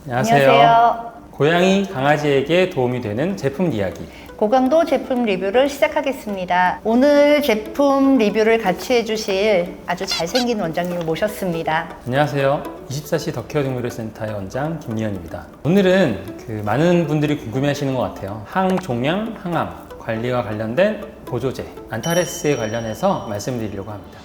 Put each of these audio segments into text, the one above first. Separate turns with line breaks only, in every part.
안녕하세요.
고양이, 강아지에게 도움이 되는 제품 이야기.
고강도 제품 리뷰를 시작하겠습니다. 오늘 제품 리뷰를 같이 해주실 아주 잘생긴 원장님을 모셨습니다.
안녕하세요. 24시 더케어 동물의료센터의 원장 김리현입니다. 오늘은 많은 분들이 궁금해하시는 것 같아요. 항종양, 항암 관리와 관련된 보조제 안타레스에 관련해서 말씀드리려고 합니다.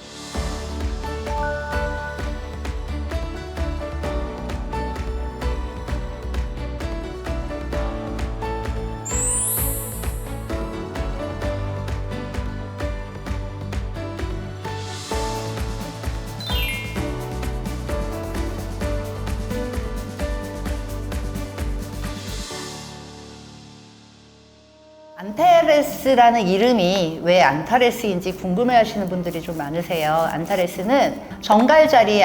안타레스라는 이름이 왜 안타레스인지 궁금해하시는 분들이 좀 많으세요. 안타레스는 정갈자리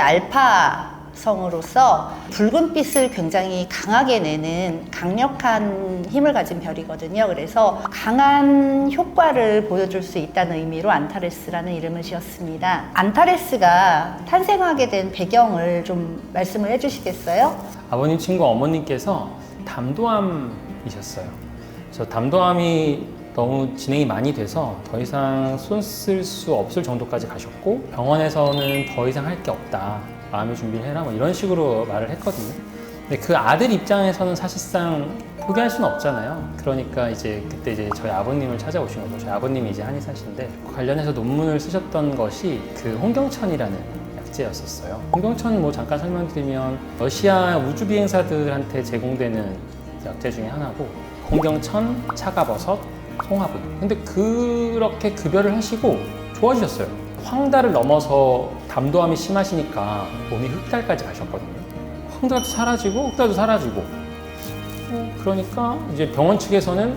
알파성으로서 붉은빛을 굉장히 강하게 내는 강력한 힘을 가진 별이거든요. 그래서 강한 효과를 보여줄 수 있다는 의미로 안타레스라는 이름을 지었습니다. 안타레스가 탄생하게 된 배경을 좀 말씀을 해주시겠어요?
아버님 친구 어머님께서 담도암이셨어요. 그래서 담도암이 너무 진행이 많이 돼서 더 이상 손 쓸 수 없을 정도까지 가셨고, 병원에서는 더 이상 할 게 없다, 마음의 준비를 해라, 뭐 이런 식으로 말을 했거든요. 근데 그 아들 입장에서는 사실상 포기할 수는 없잖아요. 그러니까 그때 저희 아버님을 찾아오신 거죠. 저희 아버님이 한의사신데, 관련해서 논문을 쓰셨던 것이 홍경천이라는 약재였었어요. 홍경천 잠깐 설명드리면 러시아 우주 비행사들한테 제공되는 약재 중에 하나고, 홍경천, 차가버섯, 송화분. 근데 그렇게 급여를 하시고 좋아지셨어요. 황달을 넘어서 담도암이 심하시니까 몸이 흑달까지 가셨거든요. 황달도 사라지고 흑달도 사라지고. 그러니까 이제 병원 측에서는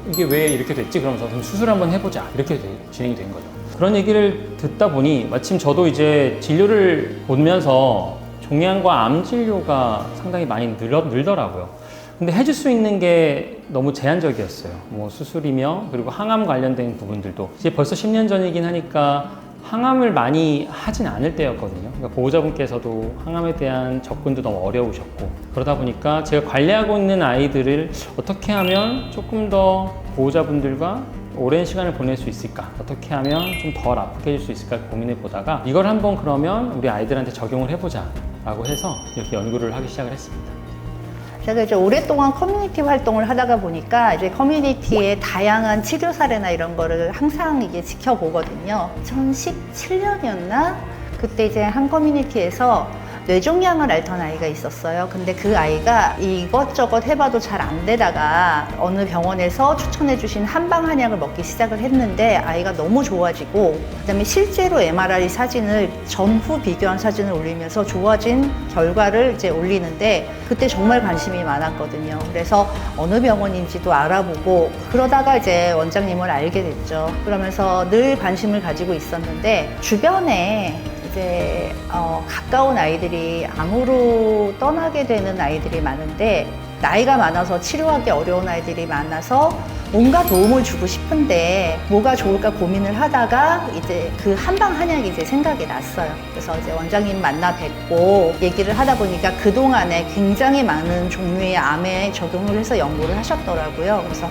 이게 왜 이렇게 됐지? 그러면서 그럼 수술 한번 해보자, 이렇게 진행이 된 거죠. 그런 얘기를 듣다 보니 마침 저도 진료를 보면서 종양과 암 진료가 상당히 많이 늘더라고요. 근데 해줄 수 있는 게 너무 제한적이었어요. 수술이며, 그리고 항암 관련된 부분들도 이제 벌써 10년 전이긴 하니까 항암을 많이 하진 않을 때였거든요. 그러니까 보호자분께서도 항암에 대한 접근도 너무 어려우셨고, 그러다 보니까 제가 관리하고 있는 아이들을 어떻게 하면 조금 더 보호자분들과 오랜 시간을 보낼 수 있을까, 어떻게 하면 좀 덜 아프게 해줄 수 있을까 고민해 보다가, 이걸 한번 그러면 우리 아이들한테 적용을 해보자 라고 해서 이렇게 연구를 하기 시작을 했습니다.
제가 오랫동안 커뮤니티 활동을 하다가 보니까 커뮤니티의 다양한 치료 사례나 이런 거를 항상 지켜보거든요. 2017년이었나? 그때 한 커뮤니티에서 뇌종양을 앓던 아이가 있었어요. 근데 그 아이가 이것저것 해봐도 잘 안 되다가 어느 병원에서 추천해 주신 한방 한약을 먹기 시작을 했는데 아이가 너무 좋아지고, 그다음에 실제로 MRI 사진을 전후 비교한 사진을 올리면서 좋아진 결과를 올리는데, 그때 정말 관심이 많았거든요. 그래서 어느 병원인지도 알아보고, 그러다가 원장님을 알게 됐죠. 그러면서 늘 관심을 가지고 있었는데, 주변에 가까운 아이들이 암으로 떠나게 되는 아이들이 많은데, 나이가 많아서 치료하기 어려운 아이들이 많아서 뭔가 도움을 주고 싶은데 뭐가 좋을까 고민을 하다가 그 한방 한약이 생각이 났어요. 그래서 원장님 만나 뵙고 얘기를 하다 보니까 그동안에 굉장히 많은 종류의 암에 적용을 해서 연구를 하셨더라고요. 그래서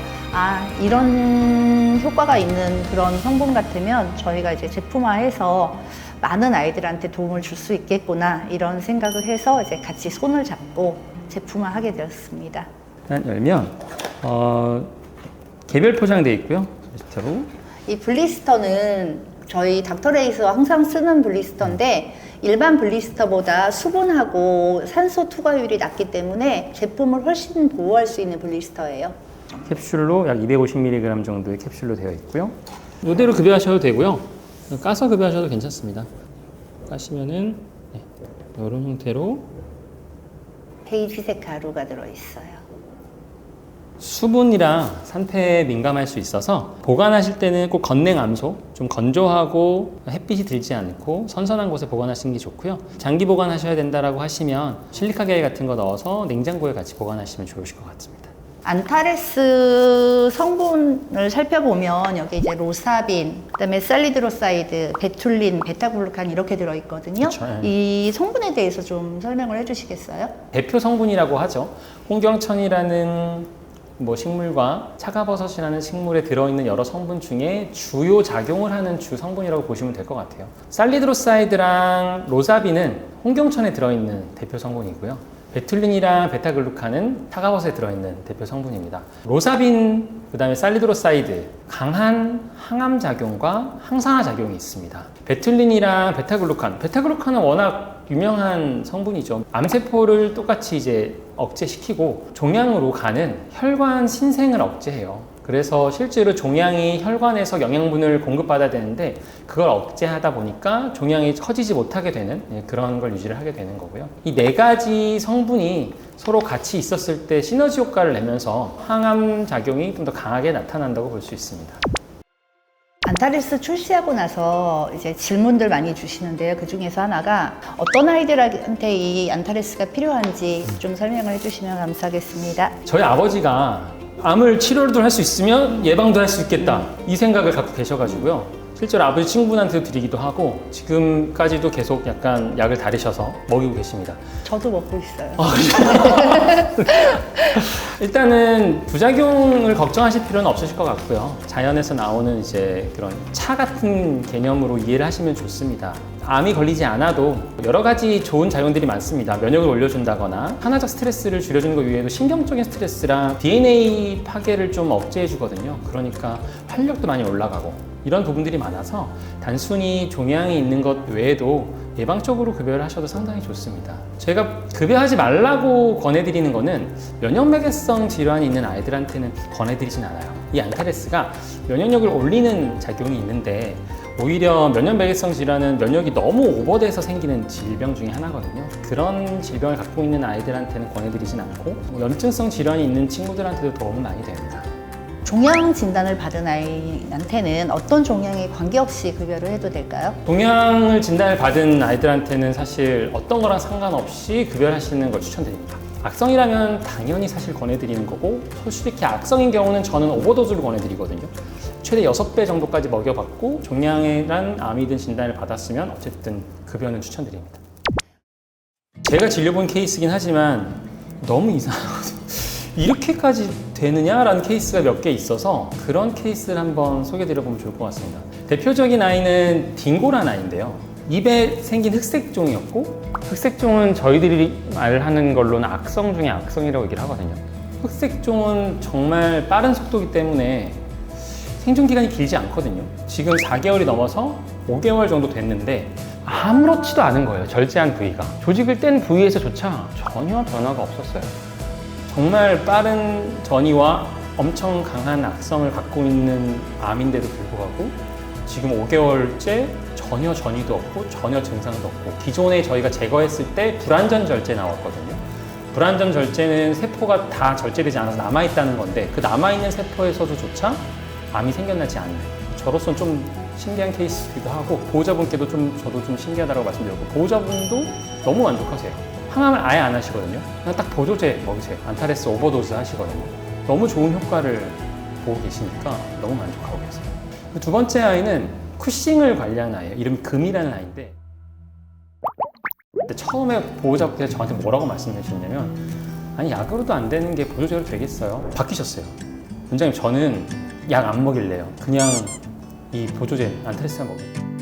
이런 효과가 있는 그런 성분 같으면 저희가 제품화해서 많은 아이들한테 도움을 줄 수 있겠구나, 이런 생각을 해서 같이 손을 잡고 제품화하게 되었습니다.
일단 열면 개별 포장되어 있고요. 실제로
이 블리스터는 저희 닥터레이스가 항상 쓰는 블리스터인데, 일반 블리스터보다 수분하고 산소 투과율이 낮기 때문에 제품을 훨씬 보호할 수 있는 블리스터예요.
캡슐로 약 250mg 정도의 캡슐로 되어 있고요. 이대로 급여하셔도 되고요. 까서 급여하셔도 괜찮습니다. 까시면은 이런 형태로
베이지색 가루가 들어있어요.
수분이랑 산패에 민감할 수 있어서 보관하실 때는 꼭 건냉암소, 좀 건조하고 햇빛이 들지 않고 선선한 곳에 보관하시는 게 좋고요. 장기 보관하셔야 된다라고 하시면 실리카 게일 같은 거 넣어서 냉장고에 같이 보관하시면 좋으실 것 같습니다.
안타레스 성분을 살펴보면 여기 이제 로사빈, 그다음에 살리드로사이드, 베툴린, 베타글루칸 이렇게 들어있거든요.
그쵸, 예.
이 성분에 대해서 좀 설명을 해주시겠어요?
대표 성분이라고 하죠. 홍경천이라는 식물과 차가버섯이라는 식물에 들어있는 여러 성분 중에 주요 작용을 하는 주 성분이라고 보시면 될 것 같아요. 살리드로사이드랑 로사빈은 홍경천에 들어있는 대표 성분이고요. 베툴린이랑 베타글루칸은 차가버섯에 들어있는 대표 성분입니다. 로사빈, 그 다음에 살리드로사이드, 강한 항암 작용과 항산화 작용이 있습니다. 베툴린이랑 베타글루칸은 워낙 유명한 성분이죠. 암세포를 똑같이 이제 억제시키고 종양으로 가는 혈관 신생을 억제해요. 그래서 실제로 종양이 혈관에서 영양분을 공급받아야 되는데 그걸 억제하다 보니까 종양이 커지지 못하게 되는 그런 걸 유지를 하게 되는 거고요. 이 네 가지 성분이 서로 같이 있었을 때 시너지 효과를 내면서 항암 작용이 좀 더 강하게 나타난다고 볼 수 있습니다.
안타레스 출시하고 나서 이제 질문들 많이 주시는데요. 그 중에서 하나가 어떤 아이들한테 이 안타레스가 필요한지 좀 설명을 해주시면 감사하겠습니다.
저희 아버지가 암을 치료도 할 수 있으면 예방도 할 수 있겠다 이 생각을 갖고 계셔가지고요. 실제로 아버지 친구분한테도 드리기도 하고 지금까지도 계속 약간 약을 다리셔서 먹이고 계십니다.
저도 먹고 있어요.
일단은 부작용을 걱정하실 필요는 없으실 것 같고요. 자연에서 나오는 이제 그런 차 같은 개념으로 이해를 하시면 좋습니다. 암이 걸리지 않아도 여러 가지 좋은 작용들이 많습니다. 면역을 올려준다거나 하나적 스트레스를 줄여주는 것 외에도 신경적인 스트레스랑 DNA 파괴를 좀 억제해 주거든요. 그러니까 활력도 많이 올라가고 이런 부분들이 많아서 단순히 종양이 있는 것 외에도 예방적으로 급여를 하셔도 상당히 좋습니다. 제가 급여하지 말라고 권해드리는 거는 면역매개성 질환이 있는 아이들한테는 권해드리진 않아요. 이 안타레스가 면역력을 올리는 작용이 있는데 오히려 면역매개성 질환은 면역이 너무 오버돼서 생기는 질병 중에 하나거든요. 그런 질병을 갖고 있는 아이들한테는 권해드리진 않고 염증성 질환이 있는 친구들한테도 도움은 많이 됩니다.
종양 진단을 받은 아이한테는 어떤 종양에 관계없이 급여를 해도 될까요?
종양을 진단을 받은 아이들한테는 사실 어떤 거랑 상관없이 급여하시는 걸 추천드립니다. 악성이라면 당연히 사실 권해드리는 거고 솔직히 악성인 경우는 저는 오버도즈를 권해드리거든요. 최대 6배 정도까지 먹여봤고 종양이란 암이든 진단을 받았으면 어쨌든 급여는 추천드립니다. 제가 진료본 케이스긴 하지만 너무 이상하거든요. 이렇게까지 되느냐라는 케이스가 몇 개 있어서 그런 케이스를 한번 소개드려보면 좋을 것 같습니다. 대표적인 아이는 딩고란 아이인데요. 입에 생긴 흑색종이었고 흑색종은 저희들이 말하는 걸로는 악성 중에 악성이라고 얘기를 하거든요. 흑색종은 정말 빠른 속도이기 때문에 생존기간이 길지 않거든요. 지금 4개월이 넘어서 5개월 정도 됐는데 아무렇지도 않은 거예요. 절제한 부위가. 조직을 뗀 부위에서조차 전혀 변화가 없었어요. 정말 빠른 전이와 엄청 강한 악성을 갖고 있는 암인데도 불구하고 지금 5개월째 전혀 전이도 없고 전혀 증상도 없고 기존에 저희가 제거했을 때 불완전 절제 나왔거든요. 불완전 절제는 세포가 다 절제되지 않아서 남아있다는 건데 그 남아있는 세포에서도조차 암이 생겨나지 않는 저로서는 좀 신기한 케이스이기도 하고 보호자분께도 저도 좀 신기하다고 말씀드렸고 보호자분도 너무 만족하세요. 항암을 아예 안 하시거든요. 그냥 딱 보조제 먹이세요. 안타레스 오버도즈 하시거든요. 너무 좋은 효과를 보고 계시니까 너무 만족하고 계세요. 두 번째 아이는 쿠싱을 관리하는 아이예요. 이름이 금이라는 아이인데 처음에 보호자분께서 저한테 뭐라고 말씀해 주셨냐면 아니 약으로도 안 되는 게 보조제로 되겠어요? 바뀌셨어요. 원장님 저는 약 안 먹일래요. 그냥 이 보조제 안타레스만 먹을게요.